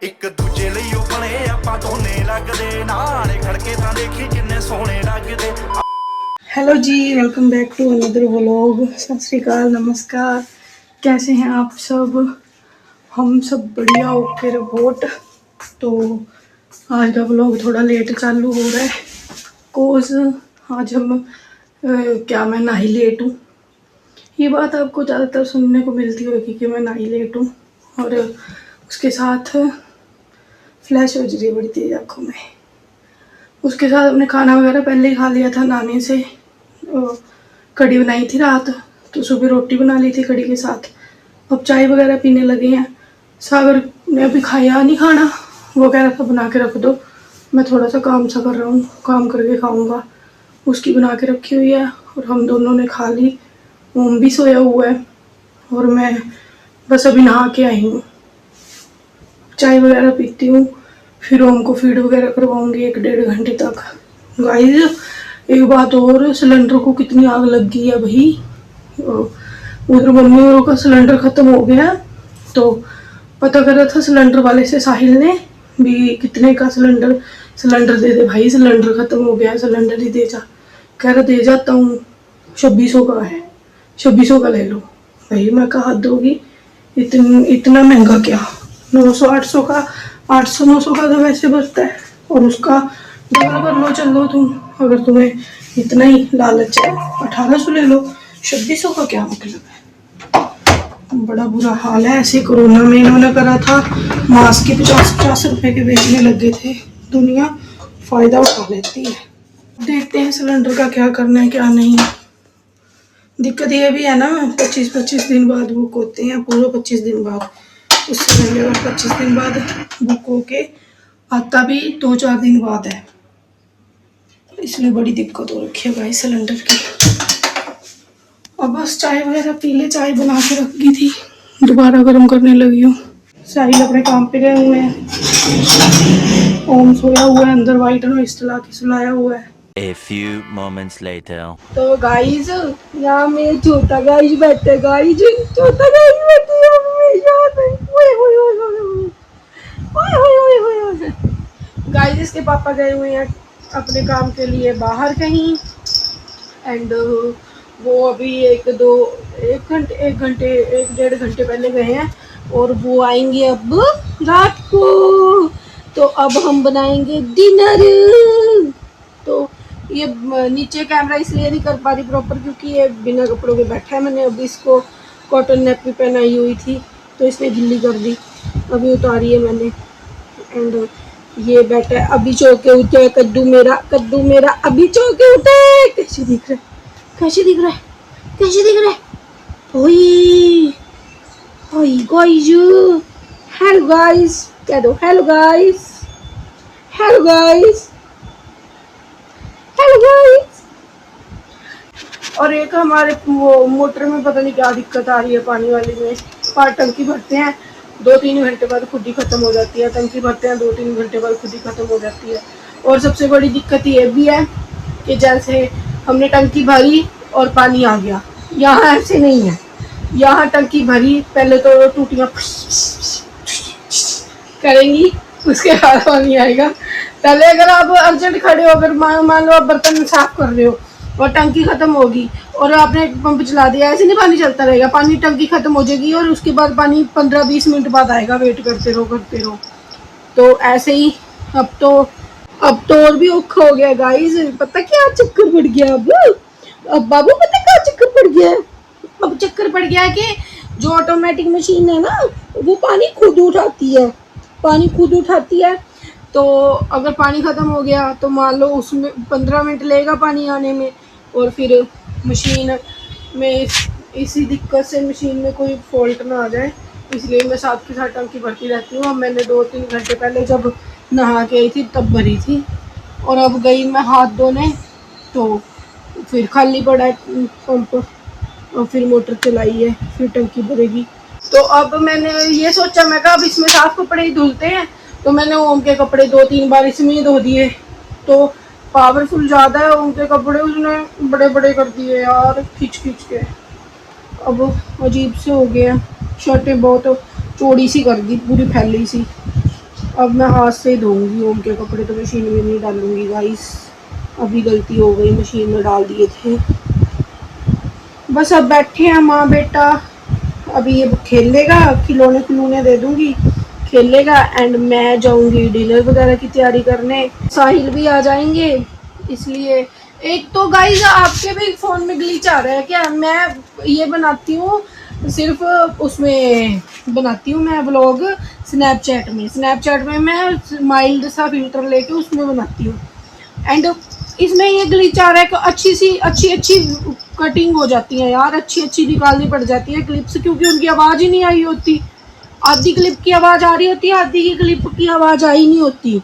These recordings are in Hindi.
ਇੱਕ ਦੂਜੇ ਲਈ ਉਹ ਬਣੇ ਆਪਾਂ ਦੋਨੇ ਲੱਗਦੇ ਨਾਲੇ ਖੜਕੇ ਤਾਂ ਦੇਖੀ ਕਿੰਨੇ ਸੋਹਣੇ ਲੱਗਦੇ। Hello ji, welcome back to another vlog. Sat Sri अकाल, नमस्कार। कैसे हैं आप सब? हम सब बढ़िया, ओके रिपोर्ट। तो आज का व्लॉग थोड़ा लेट चालू हो रहा है कोज आज हम मैं नहाई लेट हूँ। ये बात आपको ज़्यादातर सुनने को मिलती होगी कि मैं नहाई लेट हूँ, और उसके साथ फ्लैश हो रही है बड़ी तेज आँखों में। उसके साथ हमने खाना वगैरह पहले ही खा लिया था नहाने से। कढ़ी बनाई थी रात, तो सुबह रोटी बना ली थी कढ़ी के साथ। अब चाय वगैरह पीने लगे हैं। सागर ने अभी खाया नहीं खाना, वो कह रहा था बना के रख दो, मैं थोड़ा सा काम सा कर रहा हूँ, काम करके खाऊंगा। उसकी बना के रखी हुई है और हम दोनों ने खा ली। ओम भी सोया हुआ है और मैं बस अभी नहा के आई हूँ। चाय वगैरह पीती हूँ, फिर ओम को फीड वगैरह करवाऊंगी 1-1.5 घंटे तक। गाइस एक बात और, सिलेंडर को कितनी आग लग गई है भाई। उधर मम्मी और का सिलेंडर ख़त्म हो गया, तो पता कर रहा था सिलेंडर वाले से साहिल ने भी, कितने का सिलेंडर दे दे भाई, सिलेंडर ख़त्म हो गया, सिलेंडर ही दे जा। कह रहा दे जाता हूँ, 2600 का है, 2600 का ले लो। भाई मैं कहा हद होगी, इतना महंगा क्या। 900-800 का, 800-900 का तो वैसे बचता है, और उसका डबल कर लो चलो तुम। अगर तुम्हें इतना ही लालच है 1800 ले लो, 2600 का क्या मतलब है। बड़ा बुरा हाल है। ऐसे कोरोना में इन्होंने करा था, मास्क के 50-50 रुपए के बेचने लगे थे। दुनिया फायदा उठा लेती है। देखते हैं सिलेंडर का क्या करना है क्या नहीं। दिक्कत ये भी है ना, 25-25 दिन बाद बुक होते हैं, पूरे 25 दिन बाद। उससे पहले और 25 दिन बाद बुक होके आता भी 2-4 दिन बाद है, इसलिए बड़ी दिक्कत हो रखी है भाई सिलेंडर की। अब बस चाय वगैरह पी ले, चाय बना के रख दी थी, दोबारा गर्म करने लगी हूँ। साहिल अपने काम पे गए हुए हैं, ओम सोया हुआ है अंदर, वाइट नॉइस चला के सुलाया हुआ है। A few moments later. तो गाइस यहाँ में छोटा गाइस बैठे, गाइस छोटा गाइस बैठे गाइस। इसके पापा गए हुए हैं अपने काम के लिए बाहर कहीं, एंड वो अभी 1-1.5 घंटे पहले गए हैं, और वो आएंगे अब रात को। तो अब हम बनाएंगे डिनर। तो ये नीचे कैमरा इसलिए नहीं कर पा रही प्रॉपर, क्योंकि ये बिना कपड़ों के बैठा है। मैंने अभी इसको कॉटन नैपी पहनाई हुई थी, तो इसने गिल्ली कर दी, अभी उतारी है मैंने। एंड ये बैठा है, अभी चो के उठे, कद्दू मेरा अभी चो के उठे। कैसे दिख रहा है ओई गाइस, हेलो गाइस कह दो, हेलो गाइस। और एक हमारे वो मोटर में पता नहीं क्या दिक्कत आ रही है, पानी वाली में। टंकी भरते हैं 2-3 घंटे बाद खुद ही ख़त्म हो जाती है। टंकी भरते हैं 2-3 घंटे बाद खुद ही ख़त्म हो जाती है। और सबसे बड़ी दिक्कत ये भी है कि जैसे हमने टंकी भरी और पानी आ गया, यहाँ ऐसे नहीं है। यहाँ टंकी भरी, पहले तो टूटियाँ करेंगी, उसके बाद पानी आएगा। पहले अगर आप अर्जेंट खड़े हो, अगर मान लो आप बर्तन साफ कर रहे हो और टंकी ख़त्म होगी और आपने पंप चला दिया, ऐसे नहीं पानी चलता रहेगा। पानी टंकी ख़त्म हो जाएगी और उसके बाद पानी 15-20 मिनट बाद आएगा, वेट करते रहो। तो ऐसे ही अब तो और भी औखा हो गया गाइस। पता क्या चक्कर पड़ गया अब बाबू, पता क्या चक्कर पड़ गया है? अब चक्कर पड़ गया कि जो ऑटोमेटिक मशीन है ना, वो पानी खुद उठाती है। तो अगर पानी ख़त्म हो गया तो मान लो उसमें 15 मिनट लगेगा पानी आने में, और फिर मशीन में इसी दिक्कत से मशीन में कोई फॉल्ट ना आ जाए, इसलिए मैं साथ के साथ टंकी भरती रहती हूँ। अब मैंने 2-3 घंटे पहले जब नहा के आई थी तब भरी थी, और अब गई मैं हाथ धोने तो फिर खाली पड़ा है पंप, और फिर मोटर चलाई है, फिर टंकी भरेगी। तो अब मैंने ये सोचा, मैं कहा अब इसमें साफ कपड़े ही धुलते हैं। तो मैंने ओम के कपड़े 2-3 बार इसमें ही धो दिए। तो पावरफुल ज़्यादा है ओम के कपड़े, उसने बड़े कर दिए यार, खींच के। अब अजीब से हो गया, शर्टें बहुत चौड़ी सी कर दी, पूरी फैली सी। अब मैं हाथ से ही धोऊंगी ओम के कपड़े, तो मशीन में नहीं डालूंगी गाइस। अभी गलती हो गई, मशीन में डाल दिए थे। बस अब बैठे हैं माँ बेटा, अभी ये खेलेगा, खिलौने खिलौने दे दूंगी, खेलेगा एंड मैं जाऊंगी डिनर वगैरह की तैयारी करने। साहिल भी आ जाएंगे, इसलिए एक तो गाइस आपके भी फ़ोन में ग्लिच आ रहा है क्या? मैं ये बनाती हूँ सिर्फ उसमें बनाती हूँ मैं व्लॉग स्नैपचैट में मैं माइल्ड सा फिल्टर लेके उसमें बनाती हूँ। एंड इसमें ये ग्लिच आ रहा है कि अच्छी कटिंग हो जाती है यार, अच्छी निकालनी पड़ जाती है क्लिप्स, क्योंकि उनकी आवाज़ ही नहीं आई होती। आधी क्लिप की आवाज़ आ रही होती है, आधी की क्लिप की आवाज़ आई नहीं होती,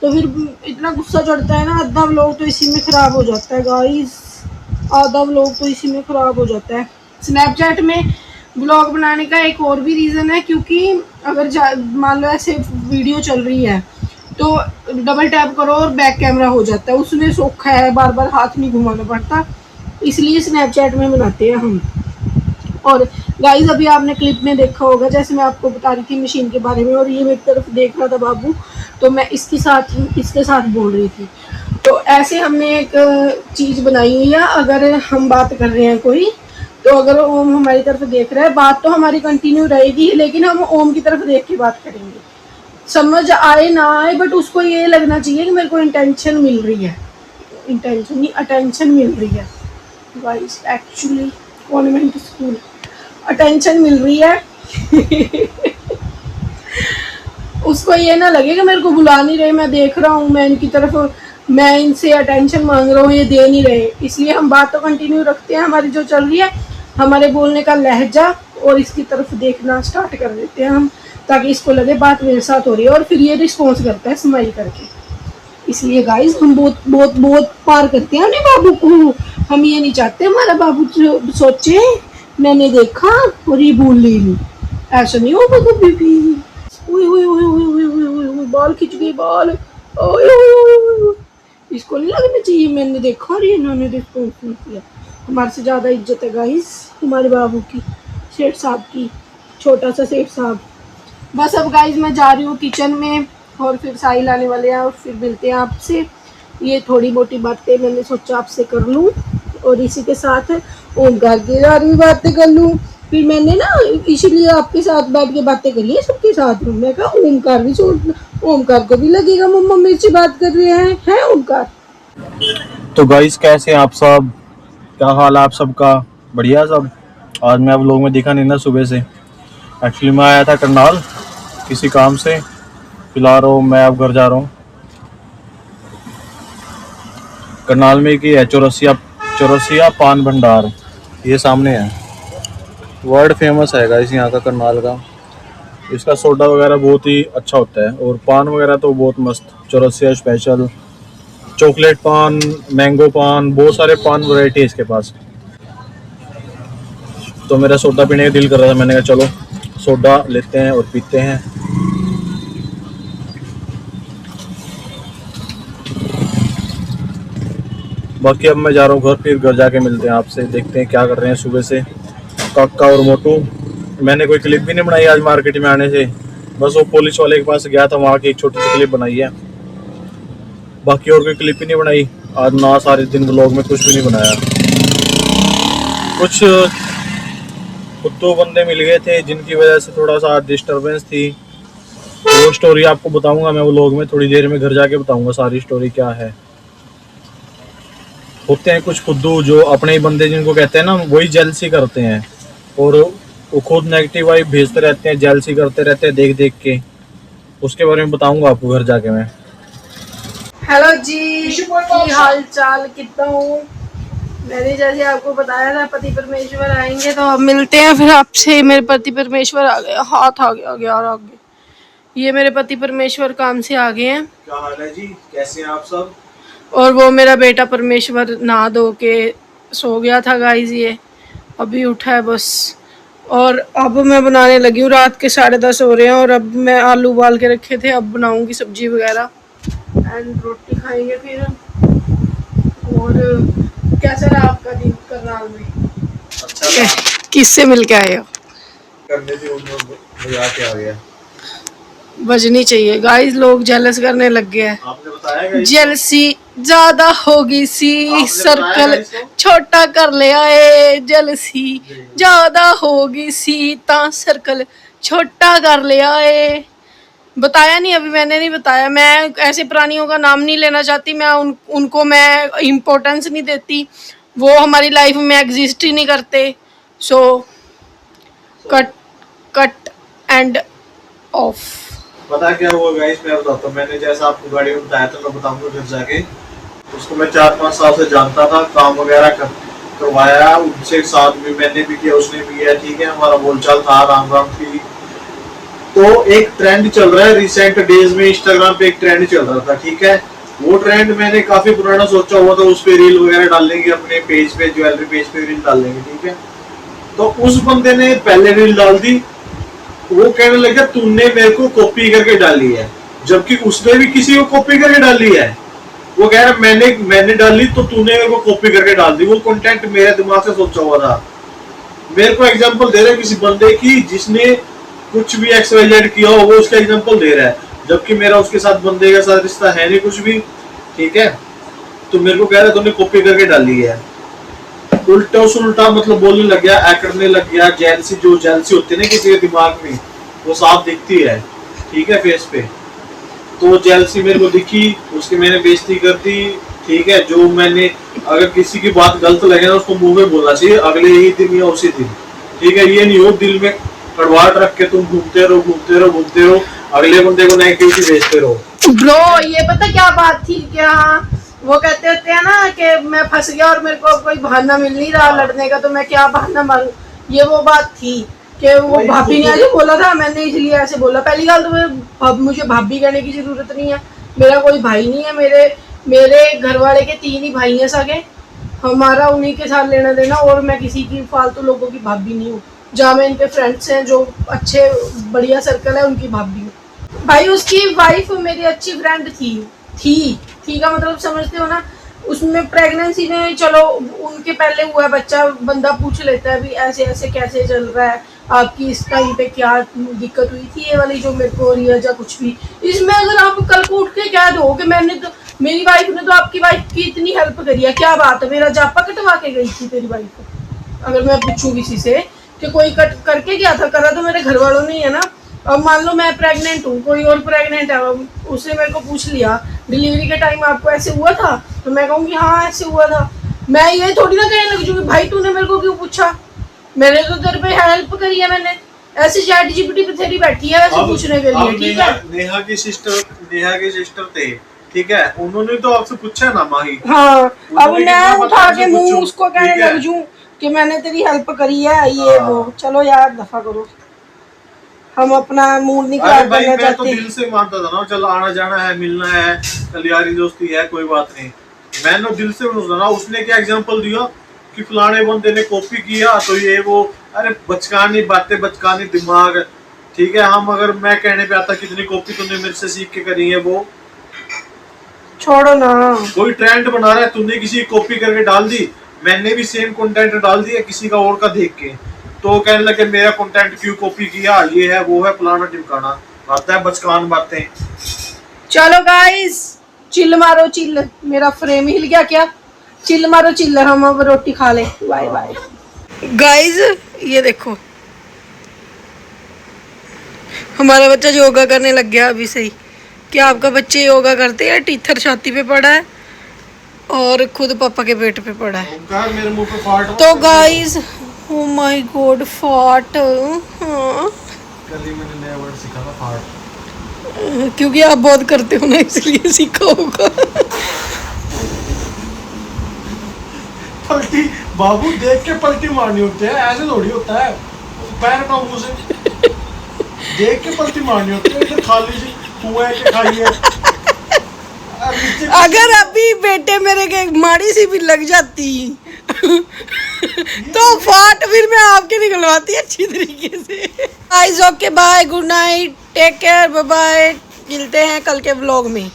तो फिर इतना गुस्सा चढ़ता है ना। आधा व्लॉग तो इसी में ख़राब हो जाता है गाइस, आधा व्लॉग तो इसी में ख़राब हो जाता है। स्नैपचैट में व्लॉग बनाने का एक और भी रीज़न है, क्योंकि अगर मान लो ऐसे वीडियो चल रही है तो डबल टैप करो और बैक कैमरा हो जाता है, उसमें सौखा है, बार बार हाथ नहीं घुमाना पड़ता, इसलिए स्नैपचैट में बनाते हैं हम। और गाइस अभी आपने क्लिप में देखा होगा, जैसे मैं आपको बता रही थी मशीन के बारे में, और ये मेरी तरफ देख रहा था बाबू, तो मैं इसके साथ बोल रही थी। तो ऐसे हमने एक चीज़ बनाई हुई है, अगर हम बात कर रहे हैं कोई, तो अगर ओम हमारी तरफ देख रहा है, बात तो हमारी कंटिन्यू रहेगी, लेकिन हम ओम की तरफ देख के बात करेंगे। समझ आए ना आए, बट उसको ये लगना चाहिए कि मेरे को इंटेंशन मिल रही है, इंटेंशन नहीं अटेंशन मिल रही है guys, actually convent school attention मिल रही है। उसको ये ना लगे कि मेरे को बुला नहीं रहे, मैं देख रहा हूँ, मैं इनकी तरफ, मैं इनसे अटेंशन मांग रहा हूँ, ये दे नहीं रहे। इसलिए हम बात तो कंटिन्यू रखते हैं, हमारी जो चल रही है, हमारे बोलने का लहजा, और इसकी तरफ देखना स्टार्ट कर देते हैं हम, ताकि इसको लगे बात मेरे साथ हो रही है, और फिर ये रिस्पॉन्स करता है स्माइल करके। इसलिए गाइस हम बहुत पार करते हैं अपने बाबू को, हम ये नहीं चाहते हमारा बाबू सोचे मैंने देखा और ये भूल ली, ऐसा नहीं होगा कभी भी। बाल खिंच गए, बाल, इसको नहीं लगना चाहिए मैंने देखा और इन्होंने रिस्पॉन्स नहीं किया। हमारे से ज़्यादा इज्जत है गाइस हमारे बाबू की, सेठ साहब की, छोटा सा सेठ साहब। बस अब गाइस मैं जा रही हूँ किचन में, और फिर साहिल आने वाले हैं, और फिर मिलते हैं आपसे। ये थोड़ी मोटी बातें मैंने सोचा आपसे कर लूँ, और इसी के साथ ओमकार के बारे में बातें कर लूँ। फिर मैंने ना इसीलिए आपके साथ बैठ के बातें करी है सबके साथ। मैं कहा ओमकार भी ओमकार को भी लगेगा मम्मा मेरे से बात कर रहे हैं ओमकार। तो गाइस कैसे हैं आप सब, क्या हाल है आप सबका? बढ़िया सब। आज मैं अब लोग में दिखा नहीं ना सुबह से, एक्चुअली मैं आया था करनाल किसी काम से, फिलहाल मैं अब घर जा रहा हूँ। करनाल में की है चौरसिया पान भंडार, ये सामने है, वर्ल्ड फेमस है गाइस यहाँ का करनाल का। इसका सोडा वगैरह बहुत ही अच्छा होता है, और पान वगैरह तो बहुत मस्त, चौरसिया स्पेशल, चॉकलेट पान, मैंगो पान, बहुत सारे पान वैरायटी है इसके पास। तो मेरा सोडा पीने का दिल कर रहा था, मैंने कहा चलो सोडा लेते हैं और पीते हैं। बाकी अब मैं जा रहा हूँ घर, फिर घर जाके मिलते हैं आपसे, देखते हैं क्या कर रहे हैं सुबह से काका और मोटू। मैंने कोई क्लिप भी नहीं बनाई आज मार्केट में आने से, बस वो पुलिस वाले के पास गया था, वहाँ की एक छोटी सी क्लिप बनाई है, बाकी और कोई क्लिप ही नहीं बनाई आज ना। सारे दिन व्लॉग में कुछ भी नहीं बनाया। कुछ खुद बंदे मिल गए थे जिनकी वजह से थोड़ा सा डिस्टरबेंस थी, वो स्टोरी आपको बताऊंगा मैं व्लॉग में, थोड़ी देर में घर जाके बताऊंगा सारी स्टोरी क्या है। होते हैं कुछ खुद्दू जो अपने ही बंदे जिनको कहते हैं ना, वही जेलसी करते हैं, और वो खुद नेगेटिव वाइब भेजते रहते हैं, जेलसी करते रहते हैं देख देख के। उसके बारे में बताऊंगा आपको घर जाके मैं। हेलो जी, की हाल चाल कितना हूँ। मैंने जैसे आपको बताया था पति परमेश्वर आएंगे, तो अब मिलते हैं फिर आपसे। मेरे पति परमेश्वर आ गए, हाथ आ गया और आ गए, ये मेरे पति परमेश्वर काम से आ गए हैं। क्या हाल है जी, कैसे हैं आप सब? और वो मेरा बेटा परमेश्वर नहा धो के सो गया था गाइस, ये अभी उठा है बस। और अब मैं बनाने लगी हूँ, रात के 10:30 हो रहे हैं, और अब मैं आलू उबाल के रखे थे, अब बनाऊंगी सब्जी वगैरह एंड रोटी खाएंगे फिर। और कैसा रहा आपका दिन करनाल में? अच्छा, किससे मिल के आए हो? करने से मजा के आ गया। बजनी चाहिए गाइस, लोग जेलस करने लग गए हैं। आपने बताया गाइस? जेलसी ज्यादा होगी सी, आपने सर्कल बताया गाइस को? छोटा कर ले आए। जेलसी ज्यादा होगी सी ता सर्कल छोटा कर ले आए। बताया नहीं, अभी मैंने नहीं बताया। मैं ऐसे प्राणियों का नाम नहीं लेना चाहती, मैं उनको मैं इम्पोर्टेंस नहीं देती, वो हमारी लाइफ में एग्जिस्ट ही नहीं करते। So cut end of. पता क्या हुआ गाइस, मैं बताता हूँ। मैंने जैसा आपको गाड़ी में बताया था, मैं बताऊंगा घर जाके। उसको मैं 4-5 साल से जानता था, काम वगैरह करवाया उनसे, साथ में मैंने भी किया, उसने भी किया, ठीक है। हमारा बोलचाल था, राम राम थी। तो एक ट्रेंड चल रहा है रिसेंट डेज में, इंस्टाग्राम पे एक ट्रेंड चल रहा था, ठीक है। वो ट्रेंड मैंने काफी पुराना सोचा हुआ था, उस पे रील वगैरह डालेंगे, अपने पेज पे, ज्वेलरी पेज पे रील डालेंगे, ठीक है। तो उस बंदे ने पहले रील डाल दी, वो कहने लगा तुमने मेरे को कॉपी करके डाली है, जबकि उसने भी किसी को कॉपी करके डाली है। वो कह रहा मैंने डाली तो तूने मेरे को कॉपी करके डाल दी। वो कंटेंट मेरे दिमाग से सोचा हुआ था। मेरे को एग्जांपल दे रहा है किसी बंदे की जिसने कुछ भी XYZ किया हो, वो उसका एग्जांपल दे रहा है, जबकि मेरा उसके साथ बंदे के साथ रिश्ता है नहीं कुछ भी, ठीक है। तो मेरे को कह रहा है तुमने कॉपी करके डाली है। उल्टा सुलटा मतलब बोलने लग गया, करने लग गया। जेलसी, जो जेलसी होती है ना किसी के दिमाग में, वो साफ दिखती है, ठीक है, फेस पे। तो जेलसी मेरे को दिखी, उसकी मैंने बेइज्जती कर दी, ठीक है। जो मैंने, अगर किसी की बात गलत लगे ना, उसको मुंह में बोलना चाहिए अगले ही दिन या उसी दिन, ठीक है। ये नहीं हो दिल में कड़वाहट रख के तुम घूमते रहो, अगले बंदे को नेगेटिविटी भेजते रहो। ब्रो ये पता क्या बात थी क्या, वो कहते होते हैं ना कि मैं फंस गया और मेरे को कोई बहाना मिल नहीं रहा लड़ने का, तो मैं क्या बहाना मारूं। ये वो बात थी कि वो भाभी ने ऐसे बोला था, मैंने इसलिए ऐसे बोला। पहली बात तो मुझे भाभी कहने की जरूरत नहीं है, मेरा कोई भाई नहीं है। मेरे घर वाले के 3 ही भाई हैं सगे, हमारा उन्हीं के साथ लेना देना, और मैं किसी की फालतू लोगों की भाभी नहीं हूँ। जहाँ में इनके फ्रेंड्स हैं जो अच्छे बढ़िया सर्कल है, उनकी भाभी हूँ। भाई उसकी वाइफ मेरी अच्छी फ्रेंड थी का मतलब समझते हो ना। उसमें प्रेगनेंसी में, चलो उनके पहले हुआ बच्चा, बंदा पूछ लेता है भी ऐसे ऐसे कैसे चल रहा है, आपकी इस टाइम पे क्या दिक्कत हुई थी, ये वाली जो मेरे को हो रही है या कुछ भी। इसमें अगर आप कल को उठ के कह दो कि मैंने तो, मेरी वाइफ ने तो आपकी वाइफ की इतनी हेल्प करी है, क्या बात है, मेरा जापा कटवा के गई थी तेरी वाइफ। अगर मैं पूछूं किसी से कि कोई कट करके क्या था, करा तो मेरे घर वालों ने है ना। अब मान लो मैं प्रेग्नेंट हूँ, कोई और प्रेग्नेंट है, उसने मेरे को पूछ लिया डिलीवरी के टाइम आपको ऐसे हुआ था, तो मैं कहूँगी हाँ ऐसे हुआ था। मैं ये थोड़ी ना कहने लग जाऊंगी भाई तूने मेरे को क्यों पूछा, मैंने तो तेरे पे हेल्प करी है। मैंने ऐसे ChatGPT पे तेरी बैठी है वैसे पूछने के लिए, ठीक है। नेहा की सिस्टर थे, ठीक है, उन्होंने तो आपसे पूछा ना माही। हाँ, अब मैं उठा के मुंह उसको कहने लग जूं कि मैंने तेरी हेल्प करी है, ये वो। चलो यार दफा करो, हम अपना मूड नहीं खराब करना चाहते। मैं तो दिल से मानता था ना, चल आना जाना है, मिलना है, कल यारी दोस्ती है, कोई बात नहीं। मैंने दिल से सोचा ना। उसने क्या एग्जांपल दिया कि फलाने बंदे ने कॉपी किया तो ये वो, अरे बचकानी बातें, बचकानी दिमाग, ठीक है। हम अगर मैं कहने पे आता कितनी कॉपी तूने मेरे से सीख के करी है, वो छोड़ो ना। कोई ट्रेंड बना रहा है, तूने किसी की कॉपी करके डाल दी, मैंने भी सेम कंटेंट डाल दिया किसी का और का देख के, तो कहने लगे मेरा कंटेंट क्यों कॉपी किया, ये है वो है, फलाना टिमकाना, आता है बचकान बातें। चलो गाइस चिल मारो चिल, मेरा फ्रेम हिल गया क्या, चिल मारो चिल, हम अब रोटी खा ले। Bye bye guys. ये देखो हमारा बच्चा योगा करने लग गया अभी से ही। क्या आपका बच्चे योगा करते हैं? टीथर छाती पे पड़ा है और खुद पापा के पेट पे पड़ा है। मेरे मुंह पे फाट। तो गाइस ओ माय गॉड फाट, हाँ कल ही मैंने नया वर्ड सीखा था, फाट। क्योंकि आप बहुत करते हो ना इसलिए सीखा होगा। पलटी बाबू देख के पलटी मारनी होती है, ऐसे थोड़ी होता है। पैर का मुंह से देख के पलटी मारनी होती है, इधर खाली सी कुएं के खाइए। अगर अभी बेटे मेरे के माड़ी सी भी लग जाती तो फाट फिर मैं आपके निकलवाती अच्छी तरीके से। Guys okay bye, good night, take care, bye bye. मिलते हैं कल के व्लॉग में।